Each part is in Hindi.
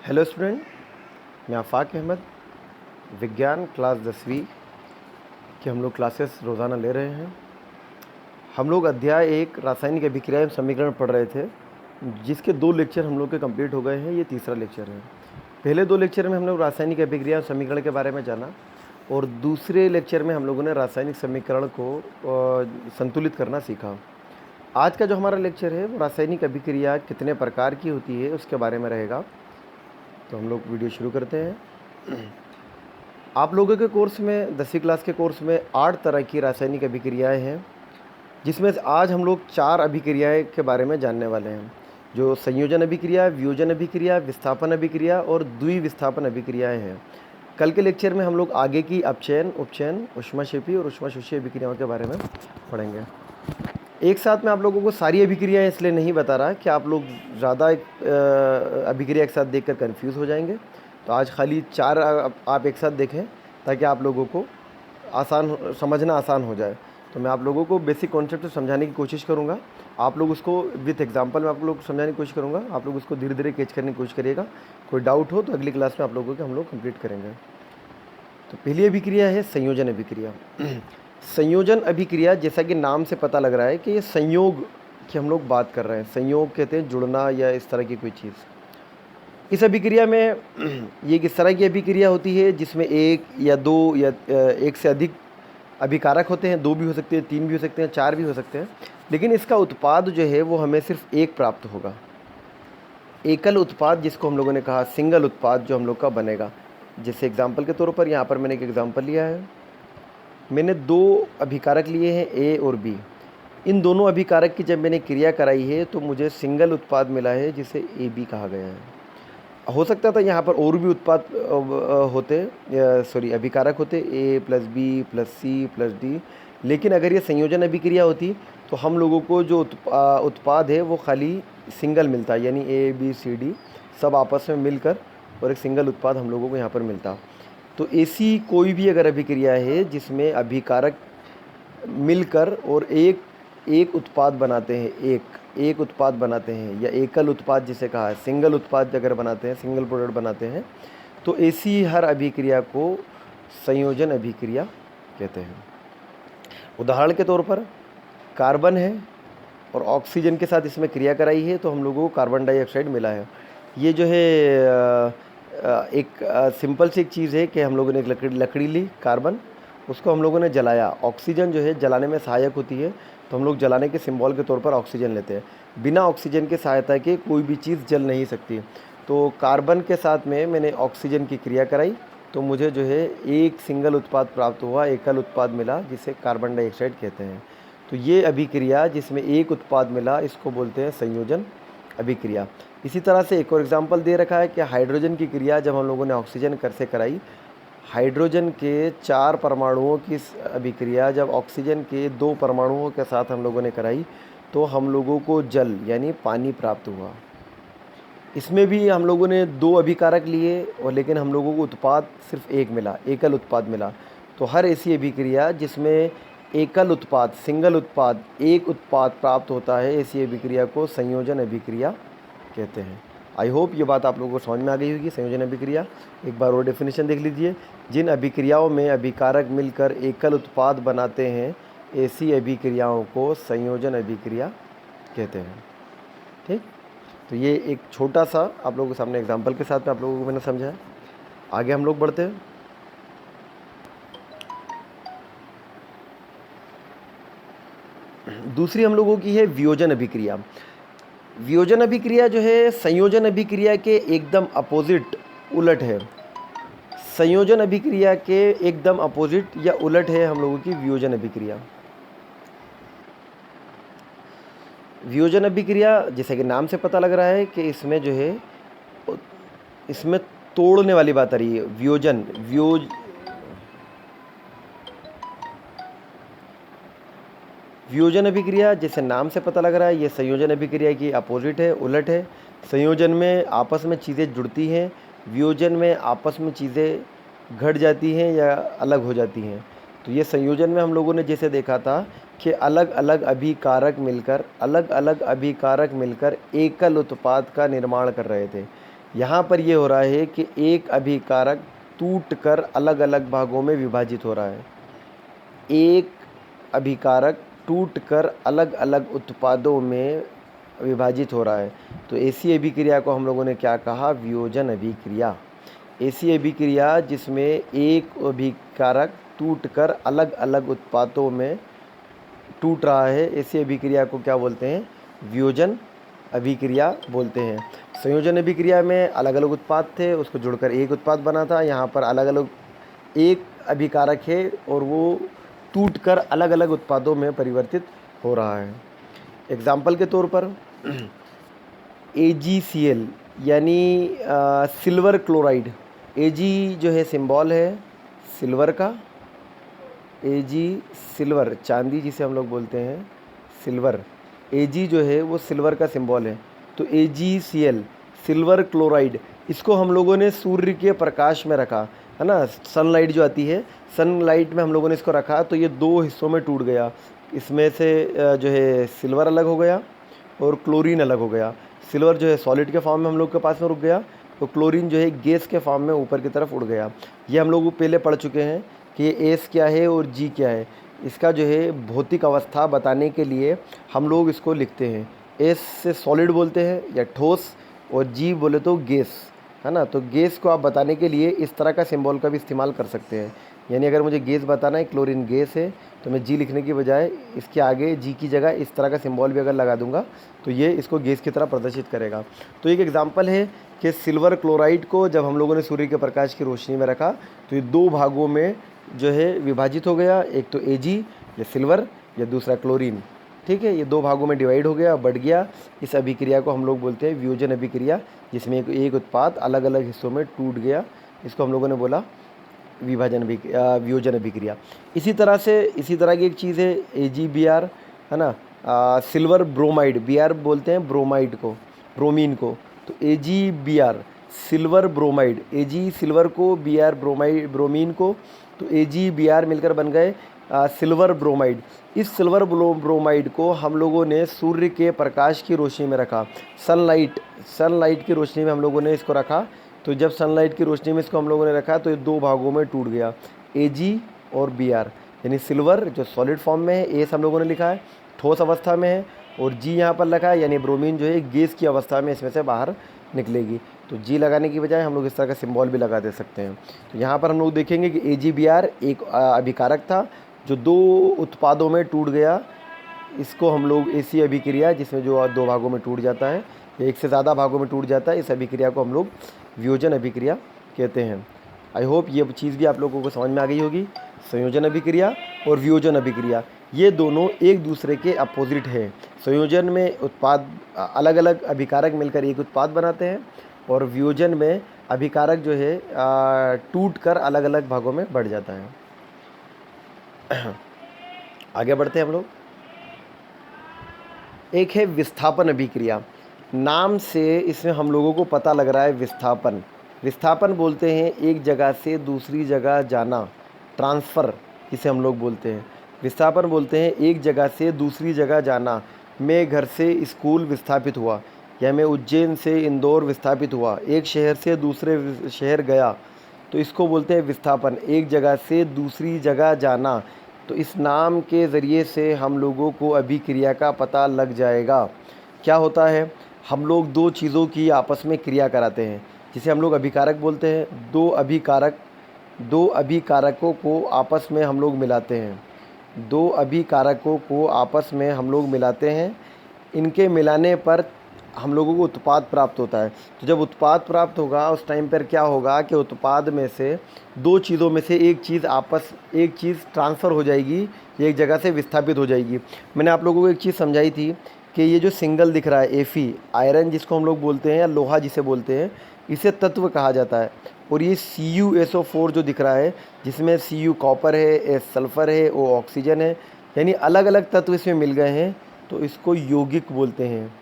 हेलो स्टूडेंट, मैं आफाक अहमद। विज्ञान क्लास 10वीं की हम लोग क्लासेस रोज़ाना ले रहे हैं। हम लोग अध्याय 1 रासायनिक अभिक्रिया एवं समीकरण पढ़ रहे थे, जिसके 2 लेक्चर हम लोग के कंप्लीट हो गए हैं। ये तीसरा लेक्चर है। पहले 2 लेक्चर में हम लोग रासायनिक अभिक्रिया एवं समीकरण के बारे में जाना, और दूसरे लेक्चर में हम लोगों ने रासायनिक समीकरण को संतुलित करना सीखा। आज का जो हमारा लेक्चर है वो रासायनिक अभिक्रिया कितने प्रकार की होती है उसके बारे में रहेगा। तो हम लोग वीडियो शुरू करते हैं। आप लोगों के कोर्स में 10वीं क्लास के कोर्स में 8 तरह की रासायनिक अभिक्रियाएं हैं, जिसमें से आज हम लोग 4 अभिक्रियाएं के बारे में जानने वाले हैं, जो संयोजन अभिक्रिया, वियोजन अभिक्रिया, विस्थापन अभिक्रिया और द्विविस्थापन अभिक्रियाएं हैं। कल के लेक्चर में हम लोग आगे की अपचयन, उपचयन, ऊष्माक्षेपी और ऊष्माशोषी अभिक्रियाओं के बारे में पढ़ेंगे। एक साथ में आप लोगों को सारी अभिक्रियाएं इसलिए नहीं बता रहा कि आप लोग ज़्यादा अभिक्रिया एक साथ देखकर कंफ्यूज हो जाएंगे। तो आज खाली 4 आप एक साथ देखें ताकि आप लोगों को समझना आसान हो जाए। तो मैं आप लोगों को बेसिक कॉन्सेप्ट समझाने की कोशिश करूँगा। आप लोग उसको विथ एग्जांपल में आप लोग समझाने की कोशिश करूँगा। आप लोग उसको धीरे धीरे कैच करने की कोशिश करिएगा। कोई डाउट हो तो अगली क्लास में आप लोगों के हम लोग कंप्लीट करेंगे। तो पहली अभिक्रिया है संयोजन अभिक्रिया। संयोजन अभिक्रिया, जैसा कि नाम से पता लग रहा है कि ये संयोग की हम लोग बात कर रहे हैं। संयोग कहते हैं जुड़ना या इस तरह की कोई चीज़। इस अभिक्रिया में ये किस तरह की अभिक्रिया होती है जिसमें 1 या 2 या 1 से अधिक अभिकारक होते हैं। 2 भी हो सकते हैं, 3 भी हो सकते हैं, 4 भी हो सकते हैं, लेकिन इसका उत्पाद जो है वो हमें सिर्फ एक प्राप्त होगा। एकल उत्पाद, जिसको हम लोगों ने कहा सिंगल उत्पाद, जो हम लोग का बनेगा। जैसे एग्जाम्पल के तौर पर यहाँ पर मैंने एक एग्जाम्पल लिया है। मैंने 2 अभिकारक लिए हैं, ए और बी। इन दोनों अभिकारक की जब मैंने क्रिया कराई है तो मुझे सिंगल उत्पाद मिला है, जिसे ए बी कहा गया है। हो सकता था यहाँ पर और भी उत्पाद अभिकारक होते, A plus B plus C plus D, लेकिन अगर ये संयोजन अभिक्रिया होती तो हम लोगों को जो उत्पाद है वो खाली सिंगल मिलता, यानी ए बी सी डी सब आपस में मिलकर और एक सिंगल उत्पाद हम लोगों को यहाँ पर मिलता। तो ऐसी कोई भी अगर अभिक्रिया है जिसमें अभिकारक मिलकर और एक उत्पाद बनाते हैं, एक उत्पाद बनाते हैं, या एकल उत्पाद जिसे कहा है, सिंगल उत्पाद अगर बनाते हैं, सिंगल प्रोडक्ट बनाते हैं, तो ऐसी हर अभिक्रिया को संयोजन अभिक्रिया कहते हैं। उदाहरण के तौर पर कार्बन है और ऑक्सीजन के साथ इसमें क्रिया कराई है तो हम लोगों को कार्बन डाइऑक्साइड मिला है। ये जो है एक सिंपल सी एक चीज़ है कि हम लोगों ने एक लकड़ी ली, कार्बन, उसको हम लोगों ने जलाया। ऑक्सीजन जो है जलाने में सहायक होती है, तो हम लोग जलाने के सिंबल के तौर पर ऑक्सीजन लेते हैं। बिना ऑक्सीजन के सहायता के कोई भी चीज़ जल नहीं सकती। तो कार्बन के साथ में मैंने ऑक्सीजन की क्रिया कराई तो मुझे जो है एक सिंगल उत्पाद प्राप्त हुआ, एकल उत्पाद मिला, जिसे कार्बन डाइऑक्साइड कहते हैं। तो ये अभिक्रिया जिसमें एक उत्पाद मिला, इसको बोलते हैं संयोजन अभिक्रिया। इसी तरह से एक और एग्जाम्पल दे रखा है कि हाइड्रोजन की क्रिया जब हम लोगों ने ऑक्सीजन से कराई, हाइड्रोजन के 4 परमाणुओं की अभिक्रिया जब ऑक्सीजन के 2 परमाणुओं के साथ हम लोगों ने कराई तो हम लोगों को जल यानी पानी प्राप्त हुआ। इसमें भी हम लोगों ने 2 अभिकारक लिए और लेकिन हम लोगों को उत्पाद सिर्फ एक मिला, एकल उत्पाद मिला। तो हर ऐसी अभिक्रिया जिसमें एकल उत्पाद, सिंगल उत्पाद, एक उत्पाद प्राप्त होता है, ऐसी अभिक्रिया को संयोजन अभिक्रिया कहते हैं। आई होप ये बात आप लोगों को समझ में आ गई होगी। संयोजन अभिक्रिया एक बार और डेफिनेशन देख लीजिए। जिन अभिक्रियाओं में अभिकारक मिलकर एकल उत्पाद बनाते हैं, ऐसी अभिक्रियाओं को संयोजन अभिक्रिया कहते हैं। ठीक, तो ये एक छोटा सा आप लोगों के सामने एग्जाम्पल के साथ में आप लोगों को मैंने समझाया। आगे हम लोग बढ़ते हैं। दूसरी हम लोगों की है वियोजन अभिक्रिया। वियोजन अभिक्रिया जो है संयोजन अभिक्रिया के एकदम अपोजिट, उलट है। संयोजन अभिक्रिया के एकदम अपोजिट या उलट है हम लोगों की वियोजन अभिक्रिया। वियोजन अभिक्रिया जैसे कि नाम से पता लग रहा है कि इसमें जो है इसमें तोड़ने वाली बात आ रही है। वियोजन अभिक्रिया जैसे नाम से पता लग रहा है, ये संयोजन अभिक्रिया की अपोजिट है, उलट है। संयोजन में आपस में चीज़ें जुड़ती हैं, वियोजन में आपस में चीज़ें घट जाती हैं या अलग हो जाती हैं। तो ये संयोजन में हम लोगों ने जैसे देखा था कि अलग अलग अभिकारक मिलकर एकल उत्पाद का निर्माण कर रहे थे। यहाँ पर ये हो रहा है कि एक अभिकारक टूटकर अलग अलग भागों में विभाजित हो रहा है। एक अभिकारक टूटकर अलग अलग उत्पादों में विभाजित हो रहा है। तो ऐसी अभिक्रिया को हम लोगों ने क्या कहा? वियोजन अभिक्रिया। ऐसी अभिक्रिया जिसमें एक अभिकारक टूटकर अलग अलग उत्पादों में टूट रहा है, ऐसी अभिक्रिया को क्या बोलते हैं? वियोजन अभिक्रिया बोलते हैं। संयोजन अभिक्रिया में अलग अलग उत्पाद थे, उसको जुड़कर एक उत्पाद बना था। यहाँ पर अलग अलग एक अभिकारक है और वो टूटकर अलग अलग उत्पादों में परिवर्तित हो रहा है। एग्जाम्पल के तौर पर AgCl यानी सिल्वर क्लोराइड। Ag जो है सिंबल है सिल्वर का, Ag सिल्वर, चांदी जिसे हम लोग बोलते हैं सिल्वर। Ag जो है वो सिल्वर का सिंबल है। तो AgCl सिल्वर क्लोराइड, इसको हम लोगों ने सूर्य के प्रकाश में रखा है ना, सनलाइट जो आती है, सनलाइट में हम लोगों ने इसको रखा तो ये दो हिस्सों में टूट गया। इसमें से जो है सिल्वर अलग हो गया और क्लोरीन अलग हो गया। सिल्वर जो है सॉलिड के फॉर्म में हम लोग के पास में रुक गया, तो क्लोरीन जो है गैस के फॉर्म में ऊपर की तरफ उड़ गया। ये हम लोग पहले पढ़ चुके हैं कि ये एस क्या है और जी क्या है। इसका जो है भौतिक अवस्था बताने के लिए हम लोग इसको लिखते हैं। एस से सॉलिड बोलते हैं या ठोस, और जी बोले तो गैस, है ना। तो गैस को आप बताने के लिए इस तरह का सिंबल का भी इस्तेमाल कर सकते हैं। यानी अगर मुझे गैस बताना है, क्लोरीन गैस है, तो मैं जी लिखने की बजाय इसके आगे जी की जगह इस तरह का सिंबल भी अगर लगा दूंगा तो ये इसको गैस की तरह प्रदर्शित करेगा। तो एक एग्जांपल है कि सिल्वर क्लोराइड को जब हम लोगों ने सूर्य के प्रकाश की रोशनी में रखा तो ये दो भागों में जो है विभाजित हो गया। एक तो Ag या सिल्वर या दूसरा क्लोरीन, ठीक है। ये दो भागों में डिवाइड हो गया, बढ़ गया। इस अभिक्रिया को हम लोग बोलते हैं वियोजन अभिक्रिया, जिसमें एक उत्पाद अलग अलग हिस्सों में टूट गया। इसको हम लोगों ने बोला वियोजन अभिक्रिया। इसी तरह की एक चीज़ है AgBr, है ना। सिल्वर ब्रोमाइड, Br बोलते हैं ब्रोमाइड को, ब्रोमीन को। तो AgBr silver bromide, Ag silver को, Br ब्रोमीन को, तो AgBr मिलकर बन गए सिल्वर ब्रोमाइड। इस सिल्वर ब्रोमाइड को हम लोगों ने सूर्य के प्रकाश की रोशनी में रखा, सनलाइट की रोशनी में हम लोगों ने इसको रखा। तो जब सनलाइट की रोशनी में इसको हम लोगों ने रखा तो ये दो भागों में टूट गया, Ag और Br। यानी सिल्वर जो सॉलिड फॉर्म में है, एस हम लोगों ने लिखा है, ठोस अवस्था में है, और जी यहाँ पर लिखा है, यानी ब्रोमीन जो है गैस की अवस्था में इसमें से बाहर निकलेगी। तो जी लगाने की बजाय हम लोग इस तरह का सिंबल भी लगा दे सकते हैं। तो यहाँ पर हम लोग देखेंगे कि AgBr एक अभिकारक था जो दो उत्पादों में टूट गया। इसको हम लोग ऐसी अभिक्रिया जिसमें जो दो भागों में टूट जाता है, एक से ज़्यादा भागों में टूट जाता है, इस अभिक्रिया को हम लोग वियोजन अभिक्रिया कहते हैं। आई होप ये चीज़ भी आप लोगों को समझ में आ गई होगी। संयोजन अभिक्रिया और वियोजन अभिक्रिया ये दोनों एक दूसरे के अपोजिट हैं। संयोजन में उत्पाद अलग अलग अभिकारक मिलकर एक उत्पाद बनाते हैं, और वियोजन में अभिकारक जो है टूट कर अलग अलग भागों में बढ़ जाता है। आगे बढ़ते हैं हम लोग। एक है विस्थापन अभिक्रिया। नाम से इसमें हम लोगों को पता लग रहा है विस्थापन बोलते हैं एक जगह से दूसरी जगह जाना, ट्रांसफ़र इसे हम लोग बोलते हैं। विस्थापन बोलते हैं एक जगह से दूसरी जगह जाना। मैं घर से स्कूल विस्थापित हुआ, या मैं उज्जैन से इंदौर विस्थापित हुआ, एक शहर से दूसरे शहर गया, तो इसको बोलते हैं विस्थापन, एक जगह से दूसरी जगह जाना। तो इस नाम के ज़रिए से हम लोगों को अभिक्रिया का पता लग जाएगा। क्या होता है, हम लोग दो चीज़ों की आपस में क्रिया कराते हैं जिसे हम लोग अभिकारक बोलते हैं। दो अभिकारकों को आपस में हम लोग मिलाते हैं, दो अभिकारकों को आपस में हम लोग मिलाते हैं। इनके मिलाने पर हम लोगों को उत्पाद प्राप्त होता है। तो जब उत्पाद प्राप्त होगा उस टाइम पर क्या होगा कि उत्पाद में से दो चीज़ों में से एक चीज़ ट्रांसफ़र हो जाएगी, एक जगह से विस्थापित हो जाएगी। मैंने आप लोगों को एक चीज़ समझाई थी कि ये जो सिंगल दिख रहा है Fe, आयरन जिसको हम लोग बोलते हैं या लोहा जिसे बोलते हैं, इसे तत्व कहा जाता है। और ये CuSO4 जो दिख रहा है, जिसमें Cu कॉपर है, S सल्फ़र है, O ऑक्सीजन है, यानी अलग अलग तत्व इसमें मिल गए हैं, तो इसको यौगिक बोलते हैं।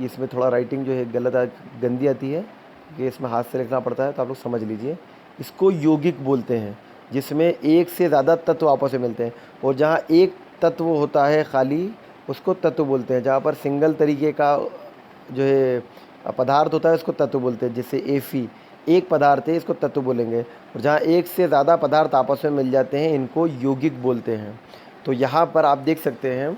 इसमें थोड़ा राइटिंग जो है गंदी आती है कि इसमें हाथ से लिखना पड़ता है, तो आप लोग समझ लीजिए। इसको यौगिक बोलते हैं जिसमें एक से ज़्यादा तत्व आपस में मिलते हैं, और जहाँ एक तत्व होता है खाली उसको तत्व बोलते हैं। जहाँ पर सिंगल तरीके का जो है पदार्थ होता है उसको तत्व बोलते हैं। जैसे Fe एक पदार्थ है, इसको तत्व बोलेंगे। और जहाँ एक से ज़्यादा पदार्थ आपस में मिल जाते हैं इनको यौगिक बोलते हैं। तो यहाँ पर आप देख सकते हैं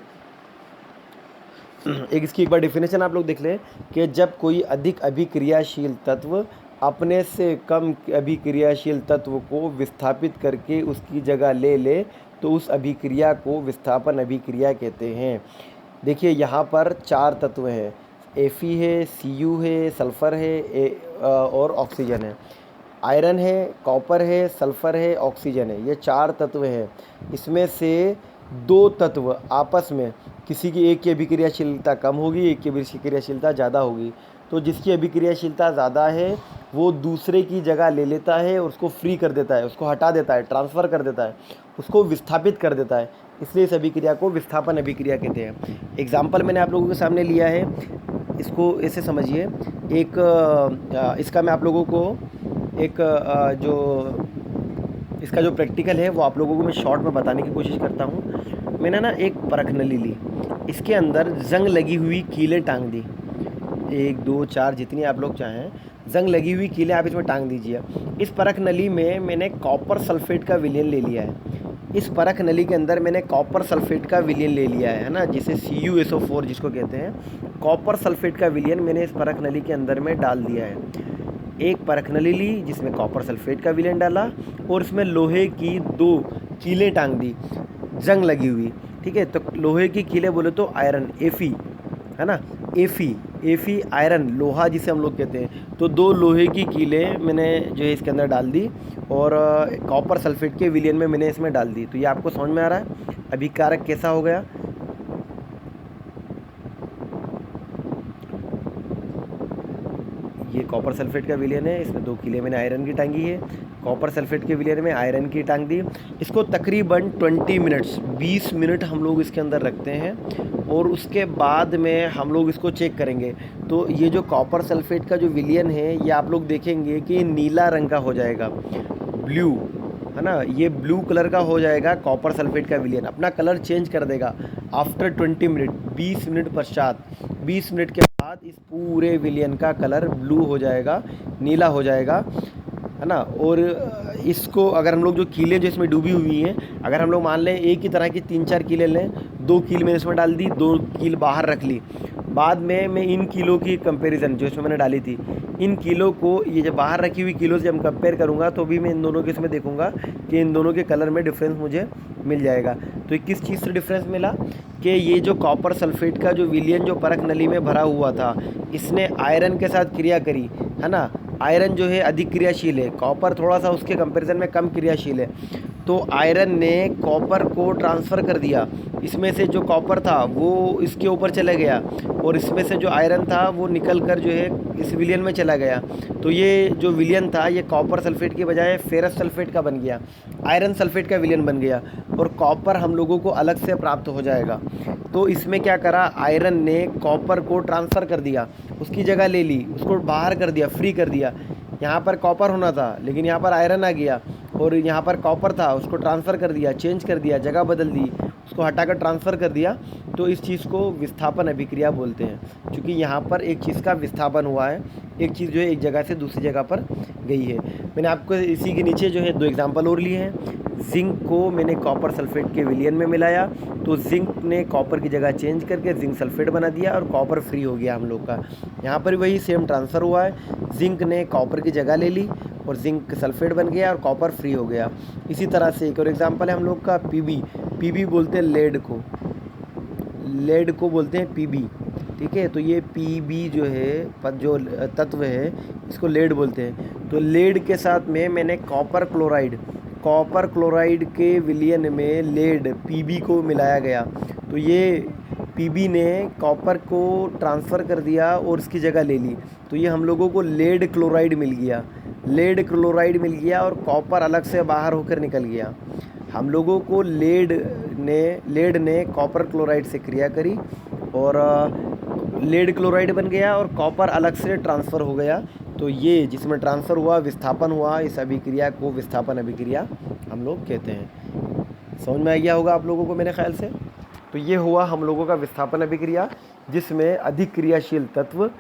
इसकी एक बार डेफिनेशन आप लोग देख लें कि जब कोई अधिक अभिक्रियाशील तत्व अपने से कम अभिक्रियाशील तत्व को विस्थापित करके उसकी जगह ले ले तो उस अभिक्रिया को विस्थापन अभिक्रिया कहते हैं। देखिए यहाँ पर 4 तत्व हैं, Fe है, Cu है, सल्फ़र है और ऑक्सीजन है। आयरन है, कॉपर है, सल्फ़र है, ऑक्सीजन है, ये 4 तत्व हैं। इसमें से 2 तत्व आपस में किसी की एक की अभिक्रियाशीलता कम होगी, एक की अभिक्रियाशीलता ज़्यादा होगी। तो जिसकी अभिक्रियाशीलता ज़्यादा है वो दूसरे की जगह ले लेता है और उसको फ्री कर देता है, उसको हटा देता है, ट्रांसफ़र कर देता है, उसको विस्थापित कर देता है। इसलिए इस अभिक्रिया को विस्थापन अभिक्रिया कहते हैं। एग्जाम्पल मैंने आप लोगों के सामने लिया है, इसको ऐसे समझिए। इसका मैं आप लोगों को इसका जो प्रैक्टिकल है वो आप लोगों को मैं शॉर्ट में बताने की कोशिश करता हूँ। मैंने ना एक परख नली ली, इसके अंदर जंग लगी हुई कीलें टांग दी, 1 2 4 जितनी आप लोग चाहें जंग लगी हुई कीलें आप इसमें टांग दीजिए। इस परख नली में मैंने कॉपर सल्फेट का विलयन ले लिया है। इस परख नली के अंदर मैंने कॉपर सल्फेट का विलयन ले लिया है ना, जिसे CuSO4 जिसको कहते हैं। कॉपर सल्फेट का विलयन मैंने इस परख नली के अंदर में डाल दिया है। एक परख नली ली जिसमें कॉपर सल्फेट का विलयन डाला और इसमें लोहे की 2 कीलें टांग दी जंग लगी हुई, ठीक है। तो लोहे की कीलें बोले तो आयरन Fe है ना, Fe आयरन लोहा जिसे हम लोग कहते हैं। तो 2 लोहे की कीलें मैंने जो है इसके अंदर डाल दी और कॉपर सल्फेट के विलयन में मैंने इसमें डाल दी। तो ये आपको समझ में आ रहा है अभिकारक कैसा हो गया। ये कॉपर सल्फेट का विलयन है, इसमें 2 कीलें मैंने आयरन की टांगी है, कॉपर सल्फेट के विलयन में आयरन की टांग दी। इसको तकरीबन 20 मिनट हम लोग इसके अंदर रखते हैं और उसके बाद में हम लोग इसको चेक करेंगे। तो ये जो कॉपर सल्फेट का जो विलयन है ये आप लोग देखेंगे कि नीला रंग का हो जाएगा, ब्लू है ना, ये ब्लू कलर का हो जाएगा। कॉपर सल्फेट का विलयन अपना कलर चेंज कर देगा आफ्टर 20 मिनट, 20 मिनट पश्चात। 20 मिनट के बाद इस पूरे विलयन का कलर ब्लू हो जाएगा, नीला हो जाएगा, है ना। और इसको अगर हम लोग जो कीलें जो इसमें डूबी हुई हैं, अगर हम लोग मान लें एक ही तरह की 3-4 कीलें लें, 2 कील मैंने इसमें डाल दी, 2 कील बाहर रख ली। बाद में मैं इन कीलों की कंपैरिजन जो इसमें मैंने डाली थी, इन कीलों को ये जो बाहर रखी हुई कीलों से जब कंपेयर करूँगा तो भी मैं इन दोनों के इसमें देखूँगा कि इन दोनों के कलर में डिफरेंस मुझे मिल जाएगा। तो किस चीज़ से डिफरेंस मिला कि ये जो कॉपर सल्फेट का जो विलयन जो परख नली में भरा हुआ था, इसने आयरन के साथ क्रिया करी, है ना। आयरन जो है अधिक क्रियाशील है, कॉपर थोड़ा सा उसके कंपैरिजन में कम क्रियाशील है। तो आयरन ने कॉपर को ट्रांसफ़र कर दिया, इसमें से जो कॉपर था वो इसके ऊपर चला गया और इसमें से जो आयरन था वो निकल कर जो है इस विलयन में चला गया। तो ये जो विलयन था ये कॉपर सल्फेट की बजाय फेरस सल्फेट का बन गया, आयरन सल्फेट का विलयन बन गया और कॉपर हम लोगों को अलग से प्राप्त हो जाएगा। तो इसमें क्या करा, आयरन ने कॉपर को ट्रांसफ़र कर दिया, उसकी जगह ले ली, उसको बाहर कर दिया, फ्री कर दिया। यहाँ पर कॉपर होना था लेकिन यहाँ पर आयरन आ गया और यहाँ पर कॉपर था उसको ट्रांसफ़र कर दिया, चेंज कर दिया, जगह बदल दी, उसको हटाकर ट्रांसफ़र कर दिया। तो इस चीज़ को विस्थापन अभिक्रिया बोलते हैं, क्योंकि यहाँ पर एक चीज़ का विस्थापन हुआ है, एक चीज़ जो है एक जगह से दूसरी जगह पर गई है। मैंने आपको इसी के नीचे जो है 2 एग्जाम्पल और लिए हैं। जिंक को मैंने कॉपर सल्फेट के विलयन में मिलाया तो जिंक ने कॉपर की जगह चेंज करके जिंक सल्फेट बना दिया और कॉपर फ्री हो गया हम लोग का। यहाँ पर वही सेम ट्रांसफ़र हुआ है, जिंक ने कॉपर की जगह ले ली और जिंक सल्फेट बन गया और कॉपर फ्री हो गया। इसी तरह से एक और एग्जांपल है हम लोग का पीबी बोलते हैं लेड को बोलते हैं पीबी, ठीक है। तो ये पीबी जो है जो तत्व है इसको लेड बोलते हैं। तो लेड के साथ में मैंने कॉपर क्लोराइड के विलयन में लेड पीबी को मिलाया गया। तो ये पीबी ने कॉपर को ट्रांसफ़र कर दिया और इसकी जगह ले ली, तो ये हम लोगों को लेड क्लोराइड मिल गया और कॉपर अलग से बाहर होकर निकल गया। हम लोगों को लेड ने कॉपर क्लोराइड से क्रिया करी और लेड क्लोराइड बन गया और कॉपर अलग से ट्रांसफ़र हो गया। तो ये जिसमें ट्रांसफ़र हुआ, विस्थापन हुआ, इस अभिक्रिया को विस्थापन अभिक्रिया हम लोग कहते हैं। समझ में आ गया होगा आप लोगों को मेरे ख्याल से। तो ये हुआ हम लोगों का विस्थापन अभिक्रिया, जिसमें अधिक क्रियाशील तत्व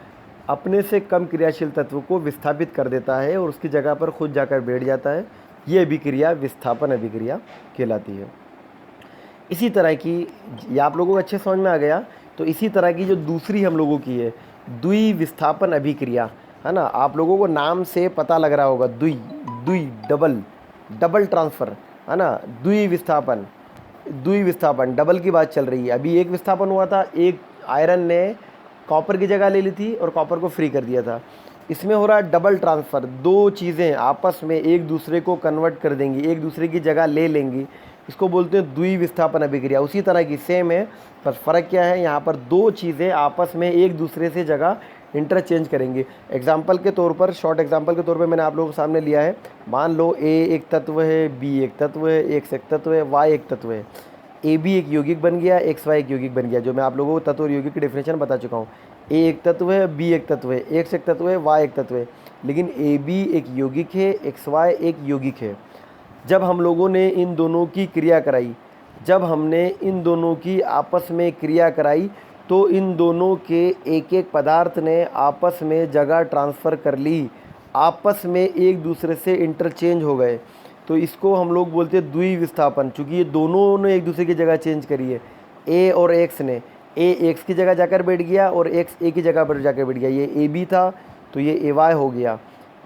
अपने से कम क्रियाशील तत्व को विस्थापित कर देता है और उसकी जगह पर खुद जाकर बैठ जाता है। ये अभिक्रिया विस्थापन अभिक्रिया कहलाती है। इसी तरह की, ये आप लोगों को अच्छे समझ में आ गया। तो इसी तरह की जो दूसरी हम लोगों की है द्विविस्थापन अभिक्रिया, है ना, आप लोगों को नाम से पता लग रहा होगा, डबल ट्रांसफ़र, है ना, द्विविस्थापन डबल की बात चल रही है। अभी एक विस्थापन हुआ था, एक आयरन ने कॉपर की जगह ले ली थी और कॉपर को फ्री कर दिया था। इसमें हो रहा है डबल ट्रांसफ़र, दो चीज़ें आपस में एक दूसरे को कन्वर्ट कर देंगी, एक दूसरे की जगह ले लेंगी, इसको बोलते हैं द्विविस्थापन अभिक्रिया। उसी तरह की सेम है, पर फ़र्क क्या है, यहाँ पर दो चीज़ें आपस में एक दूसरे से जगह इंटरचेंज करेंगे। एग्जाम्पल के तौर पर, शॉर्ट एग्जाम्पल के तौर पर मैंने आप लोगों के सामने लिया है। मान लो ए एक तत्व है, बी एक तत्व है, एक्स एक तत्व है, वाई एक तत्व है। ए बी एक यौगिक बन गया, एक्स वाई एक यौगिक बन गया, जो मैं आप लोगों को तत्व और यौगिक की डेफिनेशन बता चुका हूँ। ए एक तत्व है, बी एक तत्व है, एक्स एक तत्व है, वाई एक तत्व है, लेकिन ए बी एक यौगिक है, एक्स वाई एक यौगिक है। जब हम लोगों ने इन दोनों की क्रिया कराई, जब हमने इन दोनों की आपस में क्रिया कराई, तो इन दोनों के एक एक पदार्थ ने आपस में जगह ट्रांसफ़र कर ली, आपस में एक दूसरे से इंटरचेंज हो गए। तो इसको हम लोग बोलते हैं द्विविस्थापन। चूँकि ये दोनों ने एक दूसरे की जगह चेंज करी है। ए और एक्स ने, ए एक्स की जगह जाकर बैठ गया और एक्स ए की जगह पर जाकर बैठ गया। ये ए बी था तो ये ए वाई हो गया,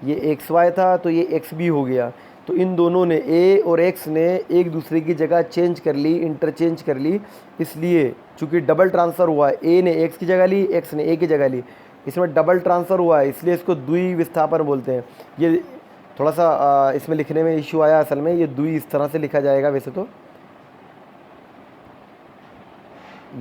ये एक्स वाई था तो ये एक्स बी हो गया। तो इन दोनों ने, ए और एक्स ने एक दूसरे की जगह चेंज कर ली, इंटरचेंज कर ली। इसलिए चूँकि डबल ट्रांसफ़र हुआ, ए ने एक्स की जगह ली, एक्स ने ए की जगह ली, इसमें डबल ट्रांसफ़र हुआ है, इसलिए इसको द्विविस्थापन बोलते हैं। ये थोड़ा सा इसमें लिखने में इश्यू आया, असल में ये द्वि इस तरह से लिखा जाएगा, वैसे तो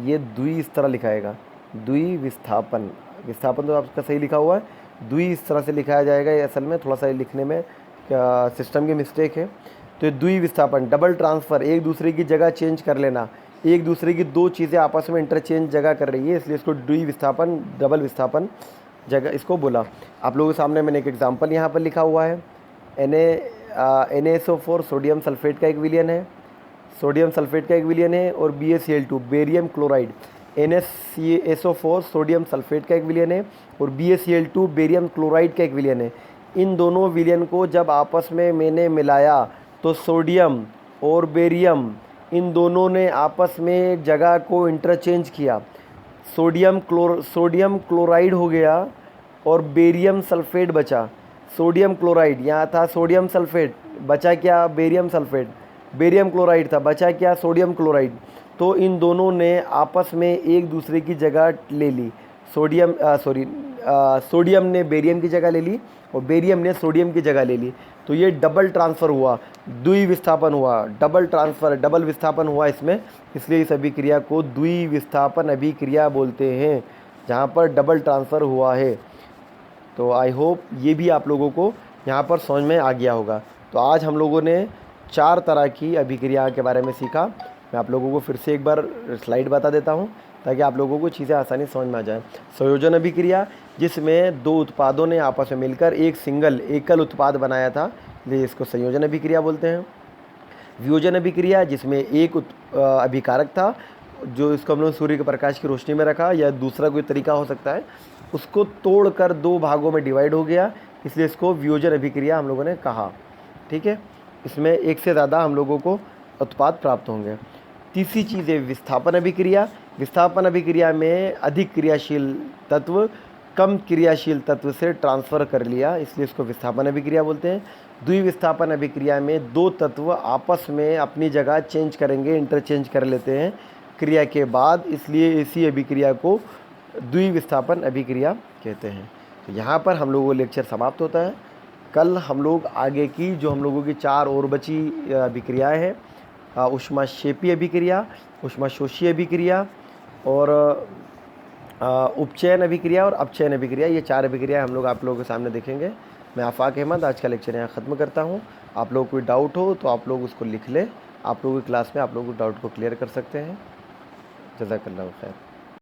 ये द्वि इस तरह लिखाएगा, द्विविस्थापन, विस्थापन तो आपका सही लिखा हुआ है, द्वि इस तरह से लिखाया जाएगा। ये असल में थोड़ा सा लिखने में सिस्टम की मिस्टेक है। तो ये द्विविस्थापन, डबल ट्रांसफ़र, एक दूसरे की जगह चेंज कर लेना, एक दूसरे की दो चीज़ें आपस में इंटरचेंज जगह कर रही है, इसलिए इसको द्विविस्थापन, डबल विस्थापन जगह इसको बोला। आप लोगों के सामने मैंने एक एग्जांपल यहाँ पर लिखा हुआ है। NaSO4 सोडियम सल्फेट का एक विलयन है, सोडियम सल्फेट का एक विलयन है, और BaCl2 barium chloride. NaSO4 sodium sulphate का एक विलयन है और BaCl2 बेरियम क्लोराइड का एक विलयन है। इन दोनों विलयन को जब आपस में मैंने मिलाया तो सोडियम और बेरियम, इन दोनों ने आपस में जगह को इंटरचेंज किया। सोडियम क्लोराइड हो गया और बेरियम सल्फेट बचा। सोडियम क्लोराइड, यहाँ था सोडियम सल्फेट, बचा क्या, बेरियम सल्फेट, बेरियम क्लोराइड था, बचा क्या, सोडियम क्लोराइड। तो इन दोनों ने आपस में एक दूसरे की जगह ले ली। सोडियम ने बेरियम की जगह ले ली और बेरियम ने सोडियम की जगह ले ली। तो ये डबल ट्रांसफ़र हुआ, द्विविस्थापन हुआ, डबल ट्रांसफ़र, डबल विस्थापन हुआ इसमें, इसलिए इस अभिक्रिया को द्विविस्थापन अभिक्रिया बोलते हैं, जहाँ पर डबल ट्रांसफ़र हुआ है। तो आई होप ये भी आप लोगों को यहाँ पर समझ में आ गया होगा। तो आज हम लोगों ने 4 तरह की अभिक्रिया के बारे में सीखा। मैं आप लोगों को फिर से एक बार स्लाइड बता देता हूँ ताकि आप लोगों को चीज़ें आसानी समझ में आ जाए। संयोजन अभिक्रिया, जिसमें दो उत्पादों ने आपस में मिलकर एक एकल उत्पाद बनाया था, इसलिए इसको संयोजन अभिक्रिया बोलते हैं। वियोजन अभिक्रिया, जिसमें एक अभिकारक था, जो इसको हम लोग सूर्य के प्रकाश की रोशनी में रखा, या दूसरा कोई तरीका हो सकता है, उसको तोड़कर 2 भागों में डिवाइड हो गया, इसलिए इसको वियोजन अभिक्रिया हम लोगों ने कहा। ठीक है, इसमें एक से ज़्यादा हम लोगों को उत्पाद प्राप्त होंगे। तीसरी चीज़ है विस्थापन अभिक्रिया। विस्थापन अभिक्रिया में अधिक क्रियाशील तत्व कम क्रियाशील तत्व से ट्रांसफ़र कर लिया, इसलिए इसको विस्थापन अभिक्रिया बोलते हैं। द्विविस्थापन अभिक्रिया में 2 तत्व आपस में अपनी जगह चेंज करेंगे, इंटरचेंज कर लेते हैं क्रिया के बाद, इसलिए इसी अभिक्रिया को द्विविस्थापन अभिक्रिया कहते हैं। तो यहाँ पर हम लोगों का लेक्चर समाप्त होता है। कल हम लोग आगे की जो हम लोगों की 4 और बची अभिक्रियाएँ हैं, ऊष्माक्षेपी अभिक्रिया, ऊष्माशोषी अभिक्रिया और उपचयन अभिक्रिया और अपचयन अभिक्रिया, ये 4 अभिक्रिया हम लोग आप लोगों के सामने देखेंगे। मैं आफाक अहमद आज का लेक्चर यहाँ ख़त्म करता हूँ। आप लोग कोई डाउट हो तो आप लोग उसको लिख लें, आप लोगों की क्लास में आप लोग उस डाउट को क्लियर कर सकते हैं। जज़ाकल्लाह खैर।